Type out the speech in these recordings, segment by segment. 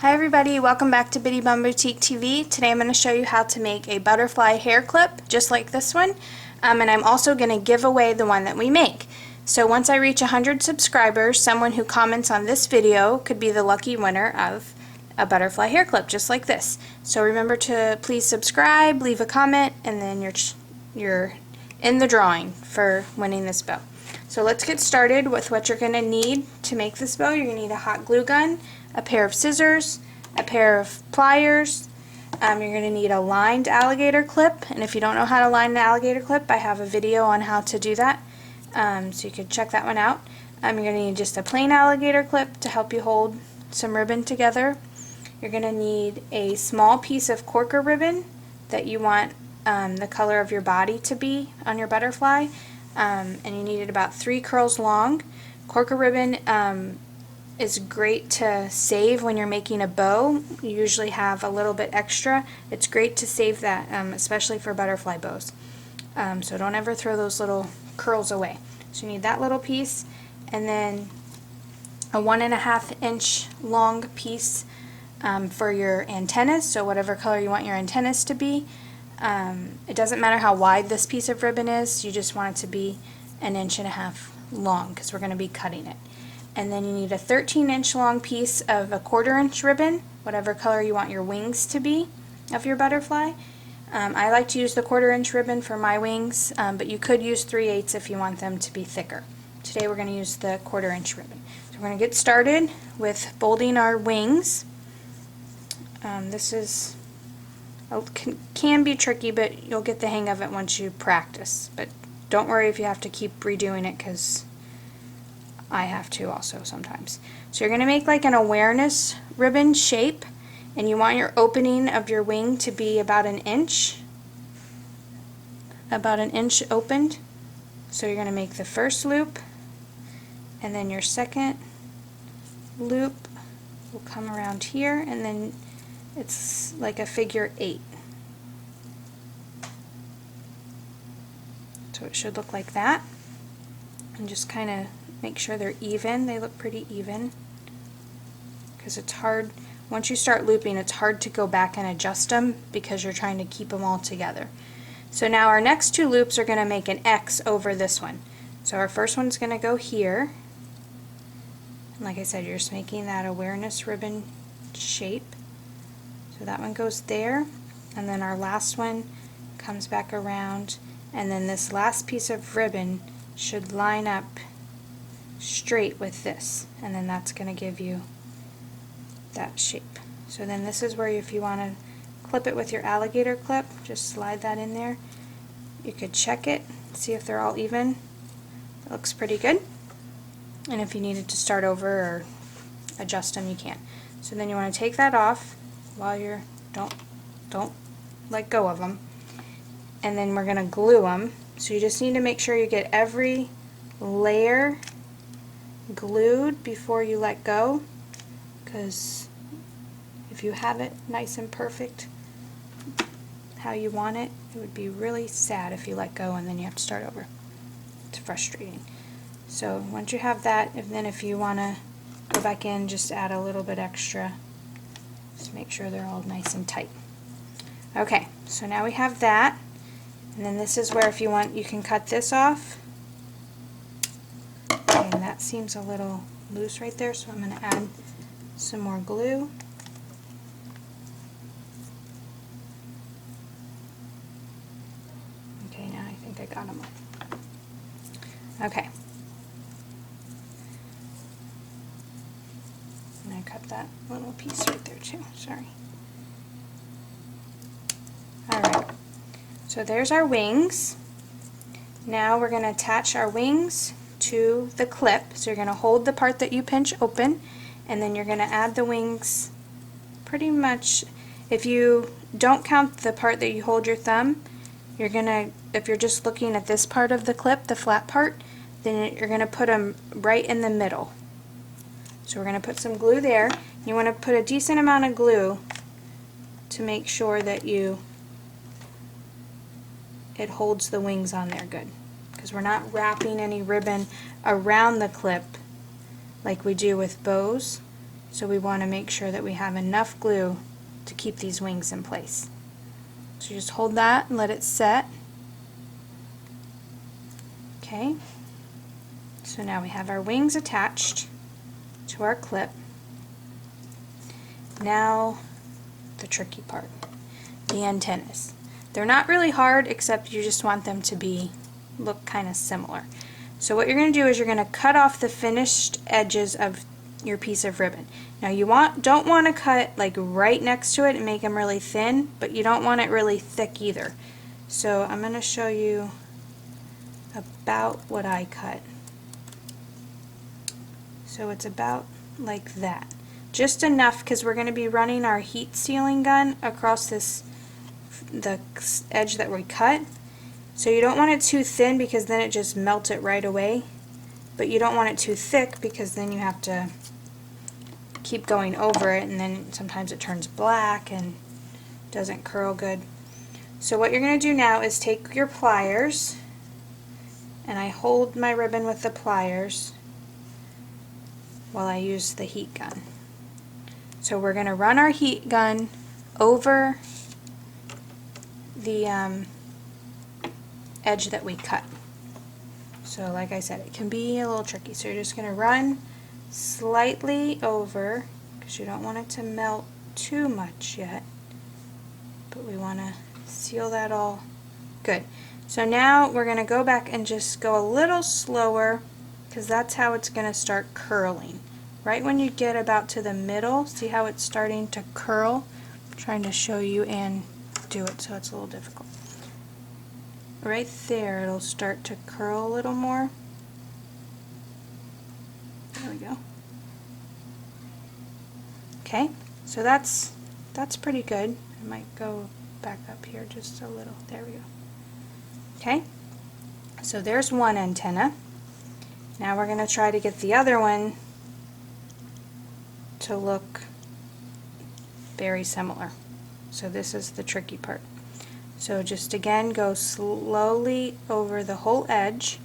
Hi everybody, welcome back to Bitty Bum Boutique TV. Today I'm going to show you how to make a butterfly hair clip just like this one, and I'm also going to give away the one that we make. So once I reach 100 subscribers, someone who comments on this video could be the lucky winner of a butterfly hair clip just like this. So remember to please subscribe, leave a comment, and then you're in the drawing for winning this bow. So let's get started with what you're going to need to make this bow. You're going to need a hot glue gun, a pair of scissors, a pair of pliers. You're going to need a lined alligator clip, and if you don't know how to line an alligator clip, I have a video on how to do that, so you can check that one out. You're going to need just a plain alligator clip to help you hold some ribbon together. You're going to need a small piece of korker ribbon that you want the color of your body to be on your butterfly, and you need it about 3 curls long. Korker ribbon is great to save when you're making a bow. You usually have a little bit extra. It's great to save that, especially for butterfly bows. So don't ever throw those little curls away. So you need that little piece, and then a 1.5 inch long piece for your antennas, so whatever color you want your antennas to be. It doesn't matter how wide this piece of ribbon is, you just want it to be 1.5 inches long because we're going to be cutting it. And then you need a 13-inch long piece of a 1/4 inch ribbon, whatever color you want your wings to be of your butterfly. I like to use the 1/4 inch ribbon for my wings, but you could use 3/8 if you want them to be thicker. Today we're going to use the 1/4 inch ribbon. So we're going to get started with folding our wings. This is can be tricky, but you'll get the hang of it once you practice. But don't worry if you have to keep redoing it, because I have to also sometimes. So you're going to make like an awareness ribbon shape, and you want your opening of your wing to be about 1 inch. About 1 inch opened. So you're going to make the first loop, and then your second loop will come around here, and then it's like a figure 8. So it should look like that. And just kind of make sure they're even. They look pretty even, because it's hard, once you start looping, it's hard to go back and adjust them because you're trying to keep them all together. So now our next 2 loops are going to make an X over this one. So our first one's going to go here. And like I said, you're just making that awareness ribbon shape. So that one goes there, and then our last one comes back around, and then this last piece of ribbon should line up straight with this, and then that's going to give you that shape. So then this is where, if you want to clip it with your alligator clip, just slide that in there. You could check it, see if they're all even. It looks pretty good. And if you needed to start over or adjust them, you can. So then you want to take that off while you're, don't let go of them. And then we're going to glue them. So you just need to make sure you get every layer glued before you let go, because if you have it nice and perfect how you want it, it would be really sad if you let go and then you have to start over. It's frustrating. So once you have that, and then if you want to go back in, just add a little bit extra. Just make sure they're all nice and tight. Okay, so now we have that, and then this is where, if you want, you can cut this off. Okay, and that seems a little loose right there, so I'm going to add some more glue. Okay, now I think I got them all. Okay. And I cut that little piece right there too, sorry. Alright, so there's our wings. Now we're going to attach our wings to the clip. So you're going to hold the part that you pinch open, and then you're going to add the wings pretty much. If you don't count the part that you hold your thumb, you're going to, if you're just looking at this part of the clip, the flat part, then you're going to put them right in the middle. So we're going to put some glue there. You want to put a decent amount of glue to make sure that it holds the wings on there good, because we're not wrapping any ribbon around the clip like we do with bows. So we want to make sure that we have enough glue to keep these wings in place. So just hold that and let it set. Okay, so now we have our wings attached to our clip. Now the tricky part, the antennas. They're not really hard, except you just want them to look kind of similar. So what you're going to do is you're going to cut off the finished edges of your piece of ribbon. Now you don't want to cut like right next to it and make them really thin, but you don't want it really thick either. So I'm going to show you about what I cut. So it's about like that. Just enough, because we're going to be running our heat sealing gun across the edge that we cut. So you don't want it too thin, because then it just melts it right away. But you don't want it too thick, because then you have to keep going over it, and then sometimes it turns black and doesn't curl good. So what you're going to do now is take your pliers, and I hold my ribbon with the pliers while I use the heat gun. So we're going to run our heat gun over the edge that we cut. So like I said, it can be a little tricky. So you're just going to run slightly over, because you don't want it to melt too much yet, but we want to seal that all good. So now we're going to go back and just go a little slower, because that's how it's going to start curling. Right when you get about to the middle, see how it's starting to curl? I'm trying to show you and do it, so it's a little difficult. Right there, it'll start to curl a little more. There we go. Okay, so that's pretty good. I might go back up here just a little. There we go. Okay, so there's one antenna. Now we're going to try to get the other one to look very similar. So this is the tricky part. So just again, go slowly over the whole edge.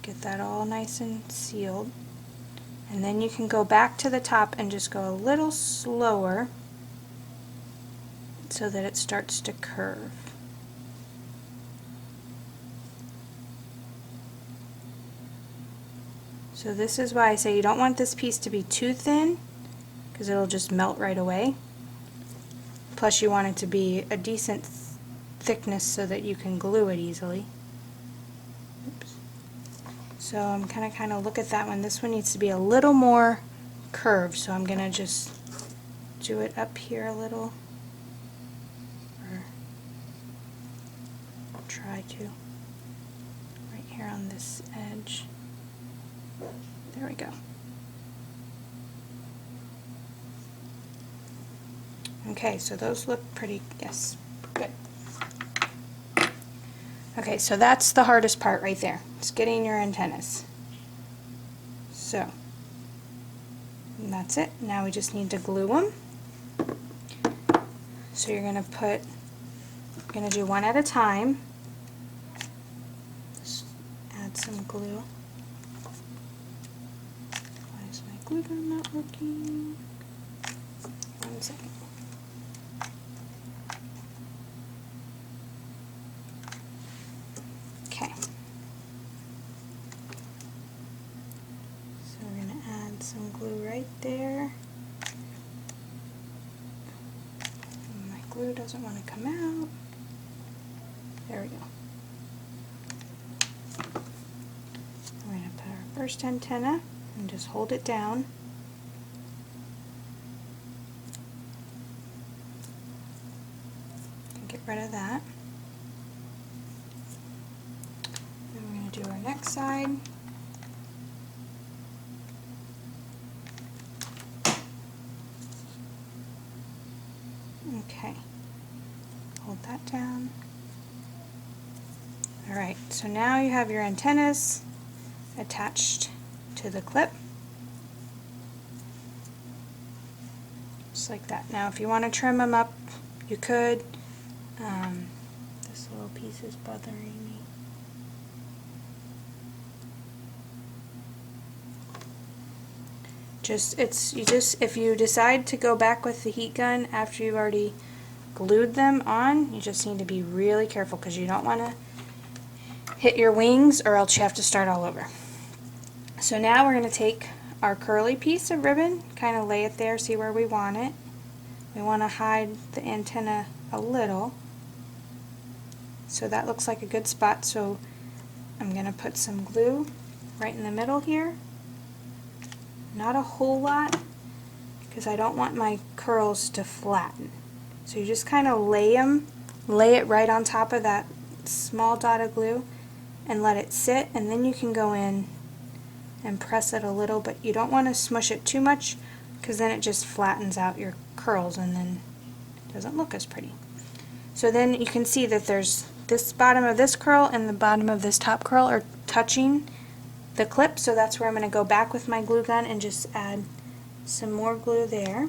Get that all nice and sealed. And then you can go back to the top and just go a little slower so that it starts to curve. So this is why I say you don't want this piece to be too thin, because it'll just melt right away. Plus you want it to be a decent thickness so that you can glue it easily. Oops. So I'm going to kind of look at that one. This one needs to be a little more curved, so I'm going to just do it up here a little, or I'll try to, right here on this edge. There we go. Okay, so those look pretty, yes, good. Okay, so that's the hardest part right there. It's getting your antennas. So, and that's it. Now we just need to glue them. So you're going to do one at a time. Just add some glue. Why is my glue gun not working? 1 second. Okay. So we're going to add some glue right there. And my glue doesn't want to come out. There we go. We're going to put our first antenna and just hold it down. Get rid of that. Then we're going to do our next side. Okay, hold that down. Alright, so now you have your antennas attached to the clip. Just like that. Now if you want to trim them up, you could. This little piece is bothering me. If you decide to go back with the heat gun after you've already glued them on, you just need to be really careful because you don't want to hit your wings or else you have to start all over. So now we're going to take our curly piece of ribbon, kind of lay it there, see where we want it. We want to hide the antenna a little, so that looks like a good spot. So I'm going to put some glue right in the middle here. Not a whole lot, because I don't want my curls to flatten. So you just kind of lay it right on top of that small dot of glue and let it sit, and then you can go in and press it a little, but you don't want to smush it too much because then it just flattens out your curls and then it doesn't look as pretty. So then you can see that there's this bottom of this curl and the bottom of this top curl are touching the clip, so that's where I'm going to go back with my glue gun and just add some more glue there.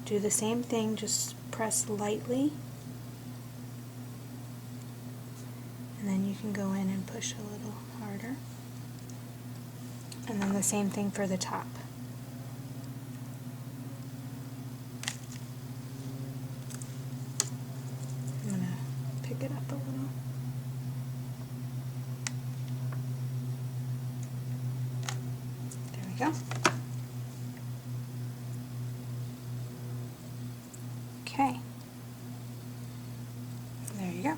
Do the same thing, just press lightly, and then you can go in and push a little harder, and then the same thing for the top. I'm going to pick it up a little. There we go. Okay. There you go.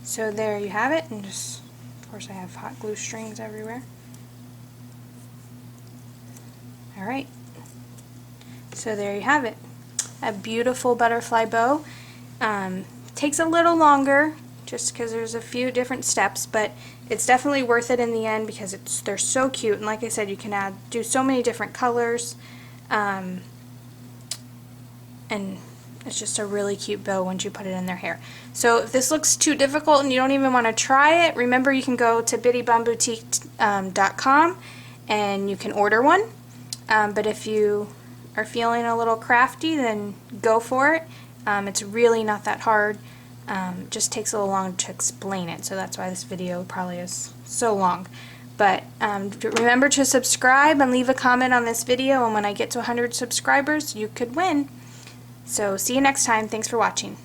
So there you have it, and just, of course I have hot glue strings everywhere. Alright. So there you have it. A beautiful butterfly bow. Takes a little longer just because there's a few different steps, but it's definitely worth it in the end because they're so cute, and like I said, you can do so many different colors, and it's just a really cute bow once you put it in their hair. So if this looks too difficult and you don't even want to try it, remember you can go to bittybumboutique.com and you can order one, but if you are feeling a little crafty, then go for it. It's really not that hard. Just takes a little long to explain it, so that's why this video probably is so long. But remember to subscribe and leave a comment on this video, and when I get to 100 subscribers, you could win. So see you next time. Thanks for watching.